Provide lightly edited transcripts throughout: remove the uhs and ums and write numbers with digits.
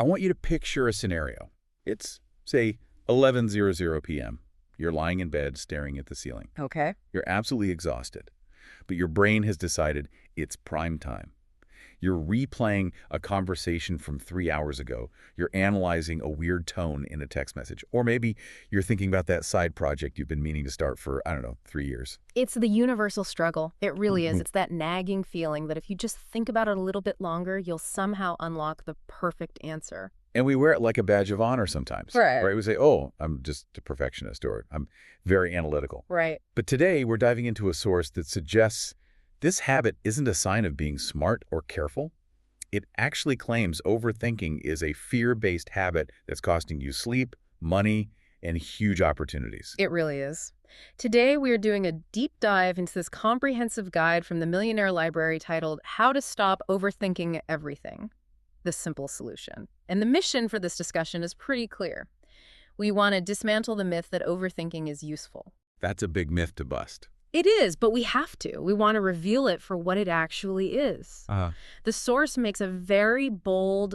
I want you to picture a scenario. It's, say, 11:00 p.m. You're lying in bed staring at the ceiling. Okay. You're absolutely exhausted, but your brain has decided it's prime time. You're replaying a conversation from 3 hours ago. You're analyzing a weird tone in a text message. Or maybe you're thinking about that side project you've been meaning to start for, I don't know, 3 years. It's the universal struggle. It really is. It's that nagging feeling that if you just think about it a little bit longer, you'll somehow unlock the perfect answer. And we wear it like a badge of honor sometimes. Right. We say, oh, I'm just a perfectionist, or I'm very analytical. Right. But today we're diving into a source that suggests this habit isn't a sign of being smart or careful. It actually claims overthinking is a fear-based habit that's costing you sleep, money, and huge opportunities. It really is. Today, we are doing a deep dive into this comprehensive guide from the Millionaire Library titled How to Stop Overthinking Everything: The Simple Solution. And the mission for this discussion is pretty clear. We want to dismantle the myth that overthinking is useful. That's a big myth to bust. It is, but we have to. We want to reveal it for what it actually is. The source makes a very bold,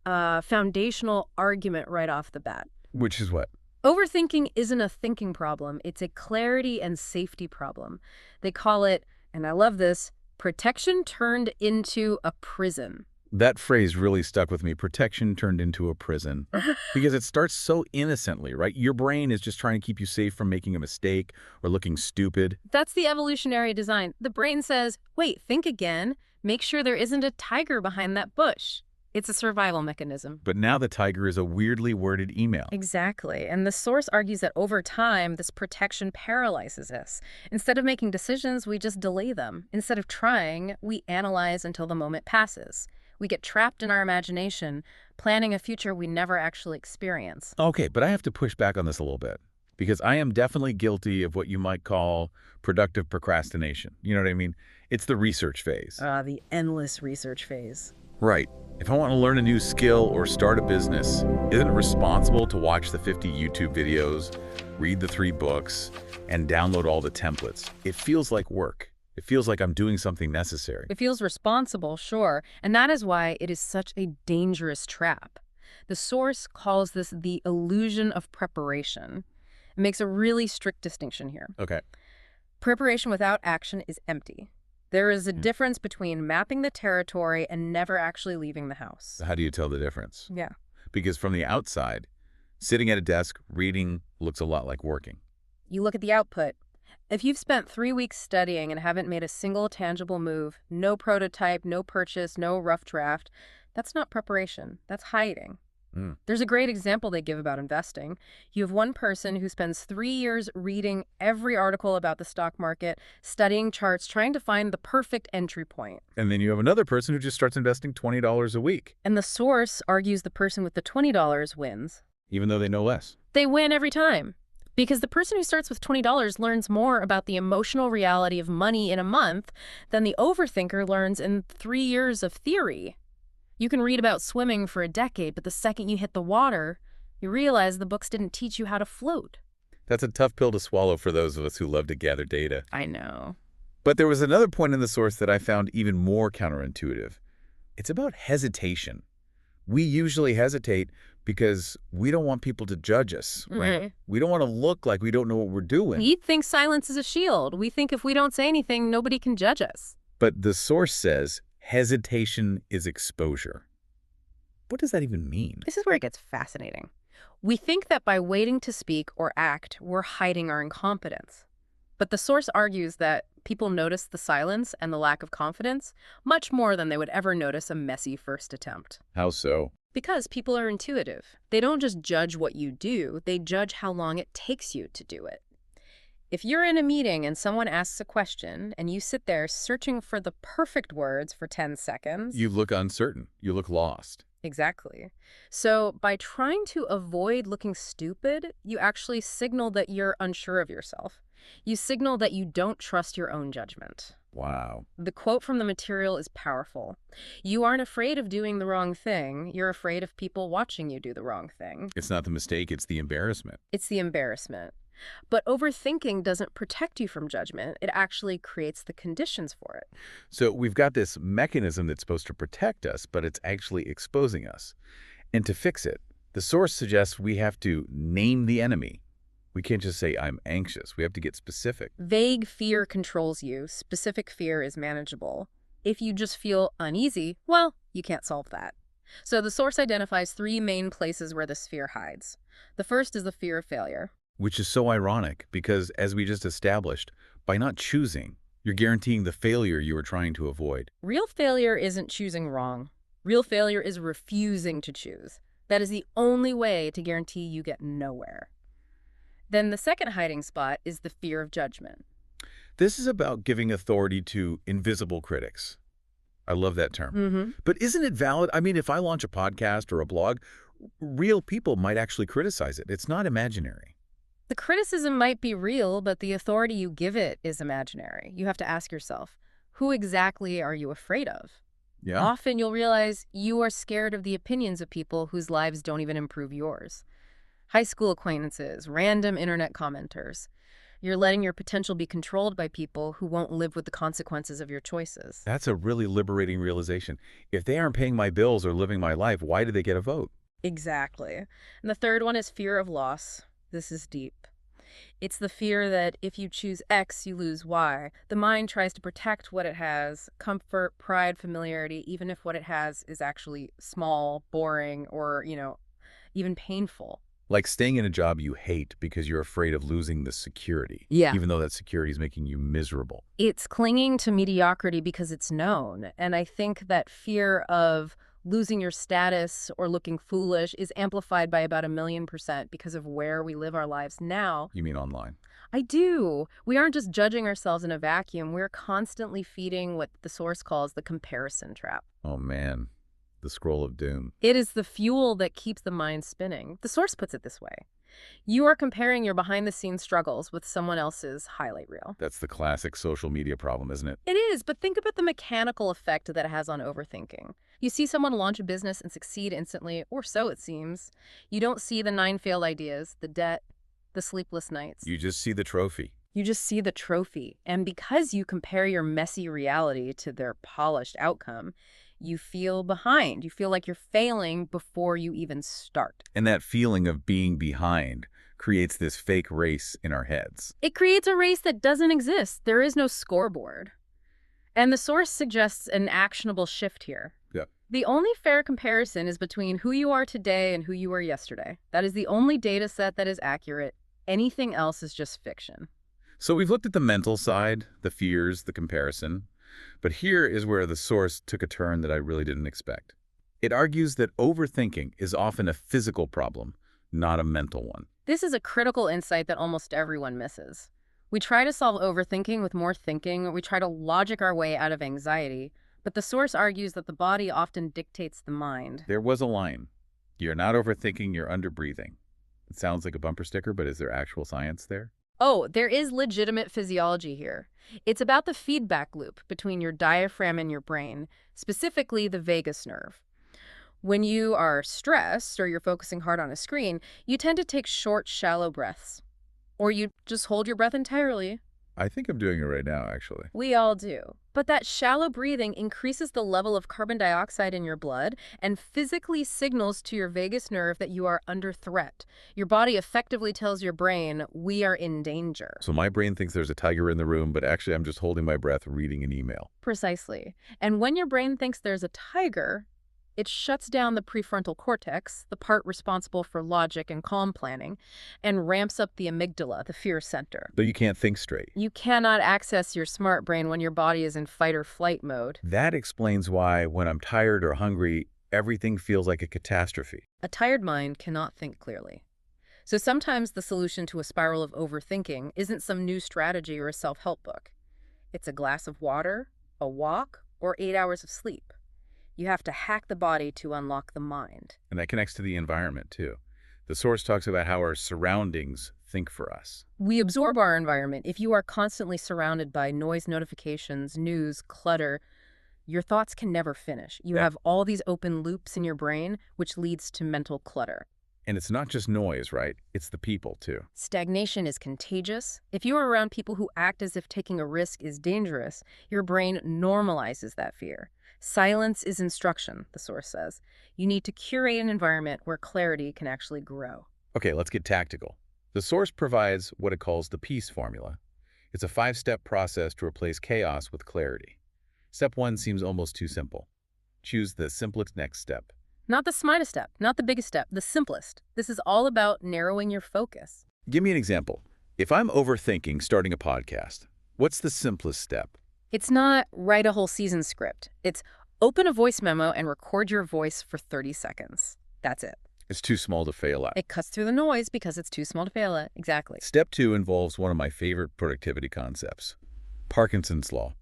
foundational argument right off the bat. Which is what? Overthinking isn't a thinking problem. It's a clarity and safety problem. They call it, and I love this, protection turned into a prison. That phrase really stuck with me, protection turned into a prison, because it starts so innocently, right? Your brain is just trying to keep you safe from making a mistake or looking stupid. That's the evolutionary design. The brain says, wait, think again. Make sure there isn't a tiger behind that bush. It's a survival mechanism. But now the tiger is a weirdly worded email. Exactly. And the source argues that over time, this protection paralyzes us. Instead of making decisions, we just delay them. Instead of trying, we analyze until the moment passes. We get trapped in our imagination, planning a future we never actually experience. Okay, but I have to push back on this a little bit, because I am definitely guilty of what you might call productive procrastination. You know what I mean? It's the research phase. The endless research phase. Right. If I want to learn a new skill or start a business, isn't it responsible to watch the 50 YouTube videos, read the 3 books, and download all the templates? It feels like work. It feels like I'm doing something necessary. It feels responsible, sure, and that is why it is such a dangerous trap. The source calls this the illusion of preparation. It makes a really strict distinction here. Okay. Preparation without action is empty. There is a difference between mapping the territory and never actually leaving the house. How do you tell the difference? Yeah. Because from the outside, sitting at a desk reading looks a lot like working. You look at the output. If you've spent 3 weeks studying and haven't made a single tangible move, no prototype, no purchase, no rough draft, that's not preparation. That's hiding. There's a great example they give about investing. You have one person who spends 3 years reading every article about the stock market, studying charts, trying to find the perfect entry point. And then you have another person who just starts investing $20 a week. And the source argues the person with the $20 wins. Even though they know less. They win every time. Because the person who starts with $20 learns more about the emotional reality of money in a month than the overthinker learns in 3 years of theory. You can read about swimming for a decade, but the second you hit the water, you realize the books didn't teach you how to float. That's a tough pill to swallow for those of us who love to gather data. I know. But there was another point in the source that I found even more counterintuitive. It's about hesitation. We usually hesitate because we don't want people to judge us, right? We don't want to look like we don't know what we're doing. You'd think silence is a shield. We think if we don't say anything, nobody can judge us. But the source says hesitation is exposure. What does that even mean? This is where it gets fascinating. We think that by waiting to speak or act, we're hiding our incompetence. But the source argues that people notice the silence and the lack of confidence much more than they would ever notice a messy first attempt. How so? Because people are intuitive. They don't just judge what you do, they judge how long it takes you to do it. If you're in a meeting and someone asks a question and you sit there searching for the perfect words for 10 seconds... You look uncertain. You look lost. Exactly. So by trying to avoid looking stupid, you actually signal that you're unsure of yourself. You signal that you don't trust your own judgment. Wow. The quote from the material is powerful. You aren't afraid of doing the wrong thing. You're afraid of people watching you do the wrong thing. It's not the mistake, it's the embarrassment. It's the embarrassment. But overthinking doesn't protect you from judgment. It actually creates the conditions for it. So we've got this mechanism that's supposed to protect us, but it's actually exposing us. And to fix it, the source suggests we have to name the enemy. We can't just say, I'm anxious. We have to get specific. Vague fear controls you. Specific fear is manageable. If you just feel uneasy, well, you can't solve that. So the source identifies three main places where this fear hides. The first is the fear of failure. Which is so ironic because, as we just established, by not choosing, you're guaranteeing the failure you were trying to avoid. Real failure isn't choosing wrong. Real failure is refusing to choose. That is the only way to guarantee you get nowhere. Then the second hiding spot is the fear of judgment. This is about giving authority to invisible critics. I love that term. Mm-hmm. But isn't it valid? I mean, if I launch a podcast or a blog, real people might actually criticize it. It's not imaginary. The criticism might be real, but the authority you give it is imaginary. You have to ask yourself, who exactly are you afraid of? Yeah. Often you'll realize you are scared of the opinions of people whose lives don't even improve yours. High school acquaintances, random internet commenters. You're letting your potential be controlled by people who won't live with the consequences of your choices. That's a really liberating realization. If they aren't paying my bills or living my life, why do they get a vote? Exactly. And the third one is fear of loss. This is deep. It's the fear that if you choose X, you lose Y. The mind tries to protect what it has, comfort, pride, familiarity, even if what it has is actually small, boring, or, even painful. Like staying in a job you hate because you're afraid of losing the security, Yeah. even though that security is making you miserable. It's clinging to mediocrity because it's known. And I think that fear of losing your status or looking foolish is amplified by about 1,000,000% because of where we live our lives now. You mean online? I do. We aren't just judging ourselves in a vacuum. We're constantly feeding what the source calls the comparison trap. Oh man, the scroll of doom. It is the fuel that keeps the mind spinning. The source puts it this way. You are comparing your behind-the-scenes struggles with someone else's highlight reel. That's the classic social media problem, isn't it? It is, but think about the mechanical effect that it has on overthinking. You see someone launch a business and succeed instantly, or so it seems. You don't see the 9 failed ideas, the debt, the sleepless nights. You just see the trophy. You just see the trophy. And because you compare your messy reality to their polished outcome, you feel behind. You feel like you're failing before you even start. And that feeling of being behind creates this fake race in our heads. It creates a race that doesn't exist. There is no scoreboard. And the source suggests an actionable shift here. Yeah. The only fair comparison is between who you are today and who you were yesterday. That is the only data set that is accurate. Anything else is just fiction. So we've looked at the mental side, the fears, the comparison. But here is where the source took a turn that I really didn't expect. It argues that overthinking is often a physical problem, not a mental one. This is a critical insight that almost everyone misses. We try to solve overthinking with more thinking. We try to logic our way out of anxiety. But the source argues that the body often dictates the mind. There was a line. You're not overthinking, you're underbreathing. It sounds like a bumper sticker, but is there actual science there? Oh, there is legitimate physiology here. It's about the feedback loop between your diaphragm and your brain, specifically the vagus nerve. When you are stressed or you're focusing hard on a screen, you tend to take short, shallow breaths. Or you just hold your breath entirely. I think I'm doing it right now, actually. We all do. But that shallow breathing increases the level of carbon dioxide in your blood and physically signals to your vagus nerve that you are under threat. Your body effectively tells your brain, we are in danger. So my brain thinks there's a tiger in the room, but actually I'm just holding my breath reading an email. Precisely. And when your brain thinks there's a tiger, it shuts down the prefrontal cortex, the part responsible for logic and calm planning, and ramps up the amygdala, the fear center. So you can't think straight. You cannot access your smart brain when your body is in fight or flight mode. That explains why when I'm tired or hungry, everything feels like a catastrophe. A tired mind cannot think clearly. So sometimes the solution to a spiral of overthinking isn't some new strategy or a self-help book. It's a glass of water, a walk, or 8 hours of sleep. You have to hack the body to unlock the mind. And that connects to the environment, too. The source talks about how our surroundings think for us. We absorb our environment. If you are constantly surrounded by noise, notifications, news, clutter, your thoughts can never finish. You have all these open loops in your brain, which leads to mental clutter. And it's not just noise, right? It's the people, too. Stagnation is contagious. If you are around people who act as if taking a risk is dangerous, your brain normalizes that fear. Silence is instruction, the source says. You need to curate an environment where clarity can actually grow. Okay, let's get tactical. The source provides what it calls the peace formula. It's a 5-step process to replace chaos with clarity. Step 1 seems almost too simple. Choose the simplest next step. Not the smartest step, not the biggest step, the simplest. This is all about narrowing your focus. Give me an example. If I'm overthinking starting a podcast, what's the simplest step? It's not write a whole season script. It's open a voice memo and record your voice for 30 seconds. That's it. It's too small to fail at. It cuts through the noise because it's too small to fail at. Exactly. Step 2 involves one of my favorite productivity concepts, Parkinson's Law.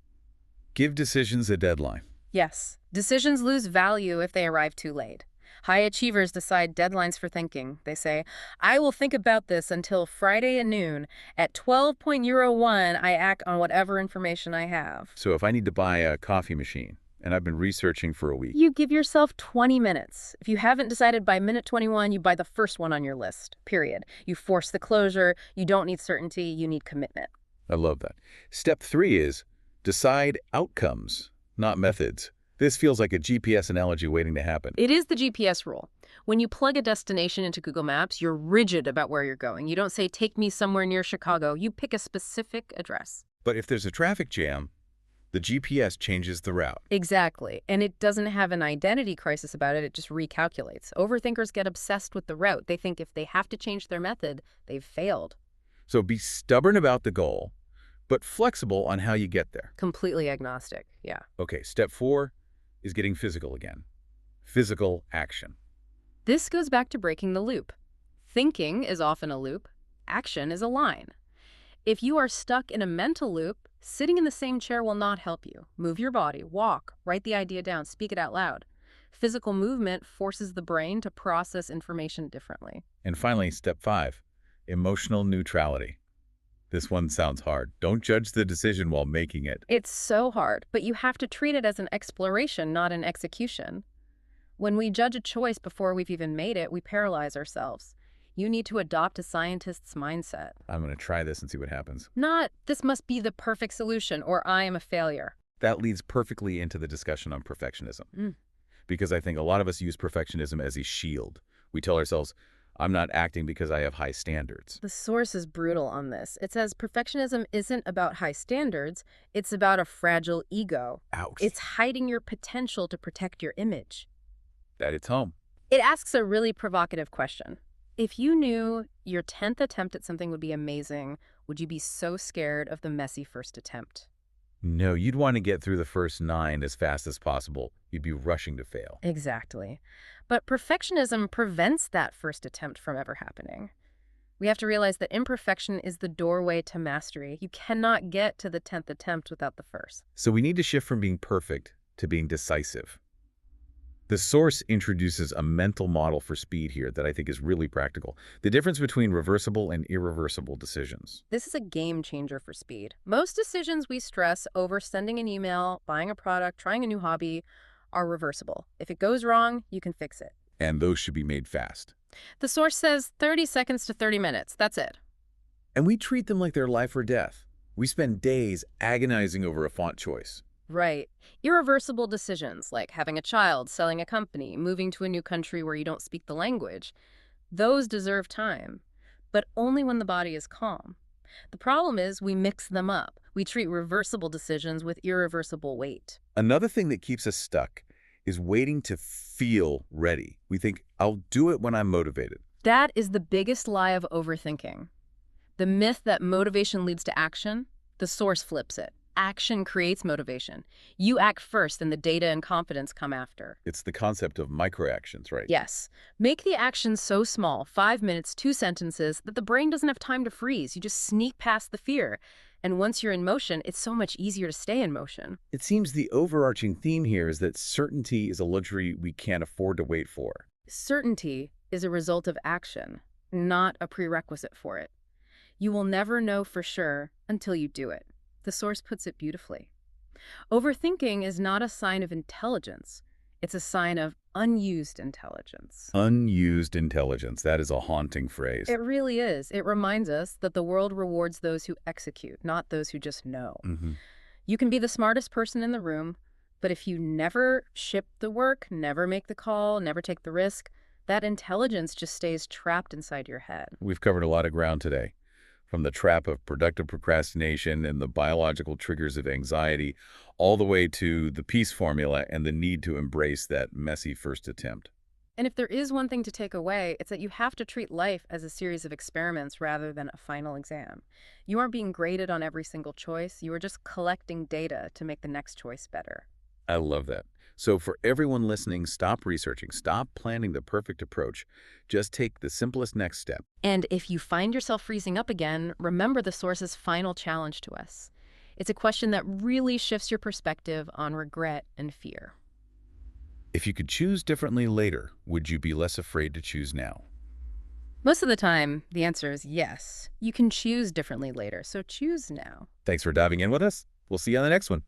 Give decisions a deadline. Yes. Decisions lose value if they arrive too late. High achievers decide deadlines for thinking. They say, I will think about this until Friday at noon. At 12:01, I act on whatever information I have. So if I need to buy a coffee machine, and I've been researching for a week, You give yourself 20 minutes. If you haven't decided by minute 21, you buy the first one on your list, period. You force the closure. You don't need certainty. You need commitment. I love that. Step 3 is decide outcomes, not methods. This feels like a GPS analogy waiting to happen. It is the GPS rule. When you plug a destination into Google Maps, you're rigid about where you're going. You don't say, take me somewhere near Chicago. You pick a specific address. But if there's a traffic jam, the GPS changes the route. Exactly. And it doesn't have an identity crisis about it. It just recalculates. Overthinkers get obsessed with the route. They think if they have to change their method, they've failed. So be stubborn about the goal, but flexible on how you get there. Completely agnostic. Yeah. Okay, step 4 is getting physical again. Physical action. This goes back to breaking the loop. Thinking is often a loop. Action is a line. If you are stuck in a mental loop, sitting in the same chair will not help you. Move your body, walk, write the idea down, speak it out loud. Physical movement forces the brain to process information differently. And finally, step 5, emotional neutrality. This one sounds hard. Don't judge the decision while making it. It's so hard, but you have to treat it as an exploration, not an execution. When we judge a choice before we've even made it, we paralyze ourselves. You need to adopt a scientist's mindset. I'm going to try this and see what happens. Not, this must be the perfect solution, or I am a failure. That leads perfectly into the discussion on perfectionism. Because I think a lot of us use perfectionism as a shield. We tell ourselves, I'm not acting because I have high standards. The source is brutal on this. It says perfectionism isn't about high standards, it's about a fragile ego. Ouch. It's hiding your potential to protect your image. That it's home. It asks a really provocative question. If you knew your 10th attempt at something would be amazing, would you be so scared of the messy first attempt? No, you'd want to get through the first 9 as fast as possible. You'd be rushing to fail. Exactly. But perfectionism prevents that first attempt from ever happening. We have to realize that imperfection is the doorway to mastery. You cannot get to the 10th attempt without the first. So we need to shift from being perfect to being decisive. The source introduces a mental model for speed here that I think is really practical. The difference between reversible and irreversible decisions. This is a game changer for speed. Most decisions we stress over sending an email, buying a product, trying a new hobby are reversible. If it goes wrong, you can fix it. And those should be made fast. The source says 30 seconds to 30 minutes. That's it. And we treat them like they're life or death. We spend days agonizing over a font choice. Right. Irreversible decisions like having a child, selling a company, moving to a new country where you don't speak the language, those deserve time, but only when the body is calm. The problem is we mix them up. We treat reversible decisions with irreversible weight. Another thing that keeps us stuck is waiting to feel ready. We think, I'll do it when I'm motivated. That is the biggest lie of overthinking. The myth that motivation leads to action, the source flips it. Action creates motivation. You act first and the data and confidence come after. It's the concept of microactions, right? Yes. Make the action so small, 5 minutes, 2 sentences, that the brain doesn't have time to freeze. You just sneak past the fear. And once you're in motion, it's so much easier to stay in motion. It seems the overarching theme here is that certainty is a luxury we can't afford to wait for. Certainty is a result of action, not a prerequisite for it. You will never know for sure until you do it. The source puts it beautifully. Overthinking is not a sign of intelligence. It's a sign of unused intelligence. Unused intelligence. That is a haunting phrase. It really is. It reminds us that the world rewards those who execute, not those who just know. You can be the smartest person in the room, But if you never ship the work, never make the call, never take the risk, that intelligence just stays trapped inside your head. We've covered a lot of ground today, from the trap of productive procrastination and the biological triggers of anxiety, all the way to the peace formula and the need to embrace that messy first attempt. And if there is one thing to take away, it's that you have to treat life as a series of experiments rather than a final exam. You aren't being graded on every single choice. You are just collecting data to make the next choice better. I love that. So for everyone listening, stop researching, stop planning the perfect approach. Just take the simplest next step. And if you find yourself freezing up again, remember the source's final challenge to us. It's a question that really shifts your perspective on regret and fear. If you could choose differently later, would you be less afraid to choose now? Most of the time, the answer is yes. You can choose differently later, so choose now. Thanks for diving in with us. We'll see you on the next one.